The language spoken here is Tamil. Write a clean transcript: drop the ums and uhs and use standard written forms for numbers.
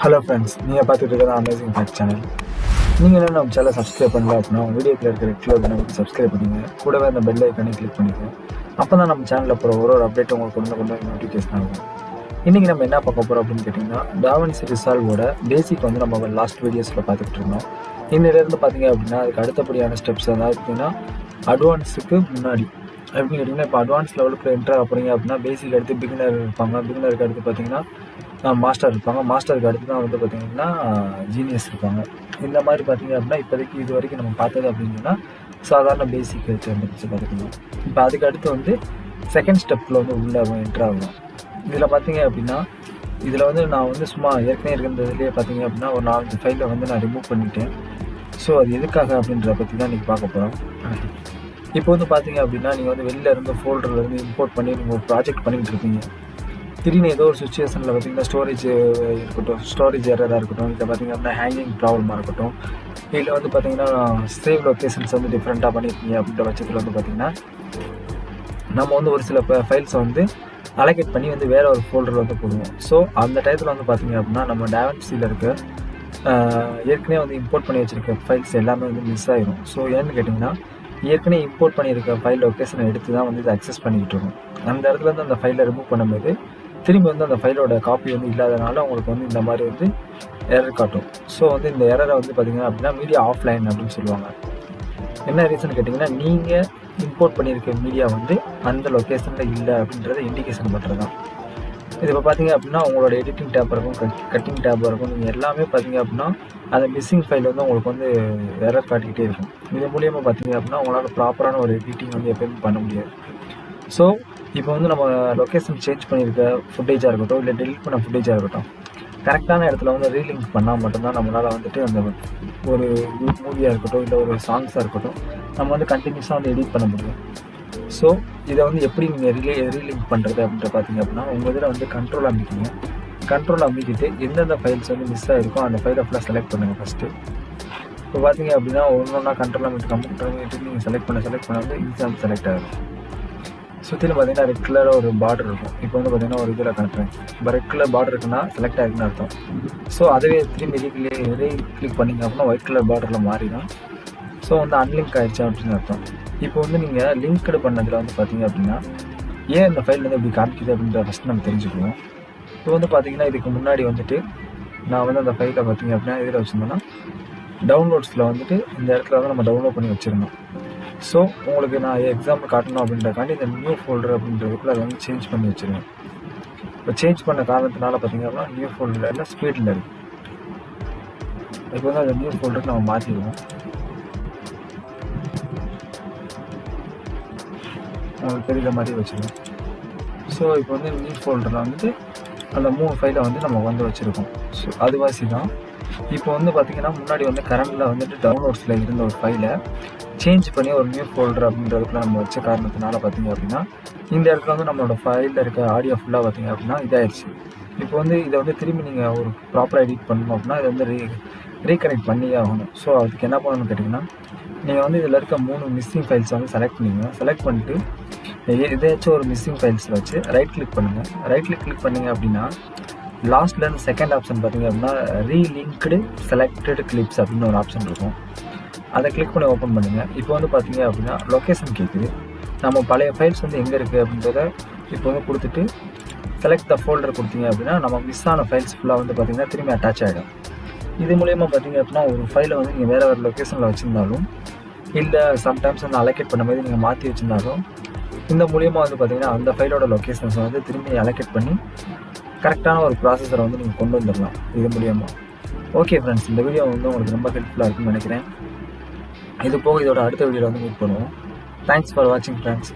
ஹலோ ஃப்ரெண்ட்ஸ், நீங்கள் பார்த்துட்டு இருக்கிறது அமேசிங் ஃபேக்ட் சேனல். நீங்கள் என்ன நம்ம சேனலை சப்ஸ்கிரைப் பண்ணல அப்படின்னா வீடியோக்கில் இருக்கிற ரெட் நமக்கு சப்ஸ்கிரைப் பண்ணிங்க. கூடவே அந்த பெல் ஐக்கானே கிளிக் பண்ணிக்கோங்க. அப்போ தான் நம்ம சேனலில் போகிற ஒரு அப்டேட் உங்களுக்கு கொண்டு நோட்டிஃபிகேஷன் ஆகும். இன்றைக்கி நம்ம என்ன பார்க்க போகிறோம் அப்படின்னு கேட்டிங்கன்னா, டாவின்சி ரிசால்வோட பேசிக் வந்து நம்ம லாஸ்ட் வீடியோஸில் பார்த்துக்கிட்டு இருந்தோம். இன்னிலேருந்து பார்த்தீங்க அப்படின்னா அதுக்கு அடுத்தபடியான ஸ்டெப்ஸ் அதாவது பார்த்தீங்கன்னா அட்வான்ஸுக்கு முன்னாடி எப்படின்னு கேட்டிங்கன்னா, இப்போ அட்வான்ஸ் லெவலுக்கு என்ட்ரு ஆகிறீங்க அப்படின்னா பேசிக் அடுத்து பிகினர் இருப்பாங்க. பிகினருக்கு அடுத்து பார்த்தீங்கன்னா மாஸ்டர் இருப்பாங்க. மாஸ்டருக்கு அடுத்து தான் வந்து பார்த்திங்கன்னா ஜீனியஸ் இருப்பாங்க. இந்த மாதிரி பார்த்திங்க அப்படின்னா இப்போதைக்கு இது வரைக்கும் நம்ம பார்த்தது அப்படின்னா சாதாரண பேசிக் வந்துருச்சு பார்த்துக்கலாம். இப்போ அதுக்கு அடுத்து வந்து செகண்ட் ஸ்டெப்பில் வந்து உள்ளே என்ட்ரு ஆகலாம். இதில் பார்த்தீங்க அப்படின்னா இதில் வந்து நான் வந்து சும்மா ஏற்கனவே இருக்கிறதுலேயே பார்த்தீங்க அப்படின்னா ஒரு 4 ஃபைலை வந்து நான் ரிமூவ் பண்ணிட்டேன். ஸோ அது எதுக்காக அப்படின்றத பற்றி தான் இன்றைக்கி பார்க்க போகிறோம். இப்போ வந்து பார்த்தீங்க அப்படின்னா நீங்கள் வந்து வெளியில் இருந்து ஃபோல்டர்லேருந்து இம்போர்ட் பண்ணி நீங்கள் ஒரு ப்ராஜெக்ட் பண்ணிகிட்டு இருப்பீங்க. திடீர்னு ஏதோ ஒரு சுச்சுவேஷனில் பார்த்திங்கன்னா ஸ்டோரேஜ் எரராக இருக்கட்டும், இல்லை பார்த்திங்க அப்படின்னா ஹேங்கிங் ப்ராப்ளமாக இருக்கட்டும், இல்லை வந்து பார்த்திங்கன்னா சேவ் லொக்கேஷன்ஸ் வந்து டிஃப்ரெண்ட்டாக பண்ணியிருக்கீங்க அப்படின்ற பட்சத்தில் வந்து பார்த்திங்கன்னா நம்ம வந்து ஒரு சில ஃபைல்ஸை வந்து அலோகேட் பண்ணி வந்து வேறு ஒரு ஃபோல்டரில் வந்து போடுவோம். ஸோ அந்த டயத்தில் வந்து பார்த்திங்க அப்படின்னா நம்ம டாவின்சியில் இருக்க ஏற்கனவே வந்து இம்போர்ட் பண்ணி வச்சுருக்க ஃபைல்ஸ் எல்லாமே வந்து மிஸ் ஆகிடும். ஸோ ஏன்னு கேட்டிங்கன்னா ஏற்கனவே இம்போர்ட் பண்ணியிருக்க ஃபைல் லொக்கேஷனை எடுத்து தான் வந்து இதை அக்சஸ் பண்ணிக்கிட்டு இருக்கோம். அந்த இடத்துல வந்து அந்த ஃபைலை ரிமூவ் பண்ணும்போது திரும்பி வந்து அந்த ஃபைலோட காப்பி வந்து இல்லாதனால உங்களுக்கு வந்து இந்த மாதிரி வந்து எரர் காட்டும். ஸோ வந்து இந்த எரரை வந்து பார்த்திங்கன்னா அப்படின்னா மீடியா ஆஃப்லைன் அப்படின்னு சொல்லுவாங்க. என்ன ரீசன் கேட்டிங்கன்னா, நீங்கள் இம்போர்ட் பண்ணியிருக்க மீடியா வந்து அந்த லொக்கேஷனில் இல்லை அப்படின்றத இண்டிகேஷன் பண்ணுறது தான். இது இப்போ பார்த்தீங்க அப்படின்னா உங்களோட எடிட்டிங் டேப் இருக்கும், கட்டிங் டேப் இருக்கும், நீங்கள் எல்லாமே பார்த்தீங்க அப்படின்னா அந்த மிஸ்ஸிங் ஃபைல் வந்து உங்களுக்கு வந்து எரர் காட்டிக்கிட்டே இருக்கும். இது மூலியமாக பார்த்தீங்க அப்படின்னா உங்களால் ப்ராப்பரான ஒரு எடிட்டிங் வந்து எப்போயுமே பண்ண முடியாது. ஸோ இப்போ வந்து நம்ம லொக்கேஷன் சேஞ்ச் பண்ணியிருக்க ஃபுட்டேஜாக இருக்கட்டும், இல்லை டெலிட் பண்ண ஃபுட்டேஜாக இருக்கட்டும், கரெக்டான இடத்துல வந்து ரீலிங்க் பண்ணால் மட்டும்தான் நம்மளால் வந்துட்டு அந்த ஒரு மூவியாக இருக்கட்டும், இல்லை ஒரு சாங்ஸாக இருக்கட்டும், நம்ம வந்து கண்டினியூஸாக வந்து எடிட் பண்ண முடியும். ஸோ இதை வந்து எப்படி நீங்கள் ரீலிங்க் பண்ணுறது அப்படின்ற பார்த்தீங்க அப்படின்னா உங்கள் இதில் வந்து கண்ட்ரோல் அமைக்கிங்க. கண்ட்ரோல் அமைக்கிட்டு எந்தெந்த ஃபைல்ஸ் வந்து மிஸ் ஆகிருக்கோ அந்த ஃபைலை ஃபுல்லாக செலக்ட் பண்ணுங்கள் ஃபஸ்ட்டு. இப்போ பார்த்தீங்க அப்படின்னா ஒன்றா கண்ட்ரோல் அமைக்கிட்டு கம்ப்யூட்டர் நீங்கள் செலக்ட் பண்ண வந்து எக்ஸாம் செலக்ட் ஆகும். சுற்றிலும் பார்த்தீங்கன்னா ரெட் கலரில் ஒரு பார்டர் இருக்கும். இப்போ வந்து பார்த்தீங்கன்னா ஒரு இதில் கணக்குறேன். இப்போ ரெட் கலர் பார்டர் இருக்குன்னா செலக்ட் ஆகிருக்குன்னு அர்த்தம். ஸோ அதுவே திரும்பி கிளிக் பண்ணிங்க அப்படின்னா ஒயிட் கலர் பார்டரில் மாறிடும். ஸோ வந்து அன்லிங்க் ஆகிடுச்சு அப்படின்னு அர்த்தம். இப்போ வந்து நீங்கள் லிங்க்டு பண்ணதில் வந்து பார்த்தீங்க அப்படின்னா ஏன் இந்த ஃபைல் வந்து இப்படி காமிக்குது அப்படின்ற ஃபஸ்ட்டு நம்ம தெரிஞ்சுக்குவோம். இப்போ வந்து பார்த்தீங்கன்னா இதுக்கு முன்னாடி வந்துட்டு நான் வந்து அந்த ஃபைலை பார்த்தீங்க அப்படின்னா இதில் வச்சுருந்தோன்னா டவுன்லோட்ஸில் வந்துட்டு இந்த இடத்துல வந்து நம்ம டவுன்லோட் பண்ணி வச்சுருந்தோம். ஸோ உங்களுக்கு நான் எக்ஸாம்பிள் காட்டணும் அப்படின்றக்காண்டி இந்த நியூ ஃபோல்டர் அப்படின்றதுக்குள்ள அதை வந்து சேஞ்ச் பண்ணி வச்சுருவேன். இப்போ சேஞ்ச் பண்ண காரணத்தினால பார்த்தீங்க அப்படின்னா நியூ ஃபோல்டரில் எல்லாம் ஸ்பீடில் இருக்குது. இப்போ வந்து அந்த நியூ ஃபோல்டருக்கு நம்ம மாற்றிடுவோம். உங்களுக்கு தெரியுற மாதிரி வச்சுருவோம். ஸோ இப்போ வந்து நியூ ஃபோல்டரில் வந்துட்டு அந்த 3 ஃபைலை வந்து நம்ம வந்து வச்சுருக்கோம். ஸோ அதுவாசி தான். இப்போ வந்து பார்த்திங்கன்னா முன்னாடி வந்து கரண்டில் வந்துட்டு டவுன்லோட்ஸில் இருந்த ஒரு ஃபைலை சேஞ்ச் பண்ணி ஒரு நியூ ஃபோல்டர் அப்படின்றதுக்குள்ள நம்ம வச்ச காரணத்தினால பார்த்திங்க அப்படின்னா இந்த இடத்துல வந்து நம்மளோட ஃபைலில் இருக்க ஆடியோ ஃபுல்லாக பார்த்திங்க அப்படின்னா இதாகிடுச்சு. இப்போ வந்து இதை வந்து திரும்பி நீங்கள் ஒரு ப்ராப்பராக எடிட் பண்ணணும் அப்படின்னா இதை வந்து ரீகனெக்ட் பண்ணியே ஆகணும். ஸோ அதுக்கு என்ன பண்ணணும்னு கேட்டிங்கன்னா நீங்கள் வந்து இதில் இருக்க 3 மிஸ்ஸிங் ஃபைல்ஸை வந்து செலக்ட் பண்ணிவிட்டு எதாச்சும் ஒரு மிஸ்ஸிங் ஃபைல்ஸில் வச்சு ரைட் கிளிக் பண்ணுங்கள். கிளிக் பண்ணிங்க அப்படின்னா லாஸ்ட்லேருந்து செகண்ட் ஆப்ஷன் பார்த்திங்க அப்படின்னா ரீலிங்க்டு செலக்டட் கிளிப்ஸ் அப்படின்னு ஒரு ஆப்ஷன் இருக்கும். அதை கிளிக் பண்ணி ஓப்பன் பண்ணுங்கள். இப்போ வந்து பார்த்தீங்க அப்படின்னா லொக்கேஷன் கேட்குது. நம்ம பழைய ஃபைல்ஸ் வந்து எங்கே இருக்குது அப்படின்றத இப்போ வந்து கொடுத்துட்டு செலக்ட் த ஃபோல்டர் கொடுத்தீங்க அப்படின்னா நம்ம மிஸ் ஆன ஃபைல்ஸ் ஃபுல்லாக வந்து பார்த்திங்கன்னா திரும்பி அட்டாச் ஆகிடும். இது மூலயமா பார்த்திங்க அப்படின்னா ஒரு ஃபைலை வந்து நீங்கள் வேறு லொக்கேஷனில் வச்சுருந்தாலும் இல்லை சம்டைம்ஸ் வந்து அலோகேட் பண்ண மாதிரி நீங்கள் மாற்றி வச்சுருந்தாலும் இந்த மூலியமாக வந்து பார்த்திங்கன்னா அந்த ஃபைலோட லொக்கேஷன்ஸை வந்து திரும்பி அலோகேட் பண்ணி கரெக்டான ஒரு ப்ராசஸரை வந்து நீங்கள் கொண்டு வந்துடலாம் இது மூலியமாக. ஓகே ஃப்ரெண்ட்ஸ், இந்த வீடியோ வந்து உங்களுக்கு ரொம்ப ஹெல்ப்ஃபுல்லாக இருக்குன்னு நினைக்கிறேன். இது போக இதோட அடுத்த வீடியோவில் வந்து மீட் பண்ணுவோம். தேங்க்ஸ் ஃபார் வாட்சிங் ஃப்ரெண்ட்ஸ்.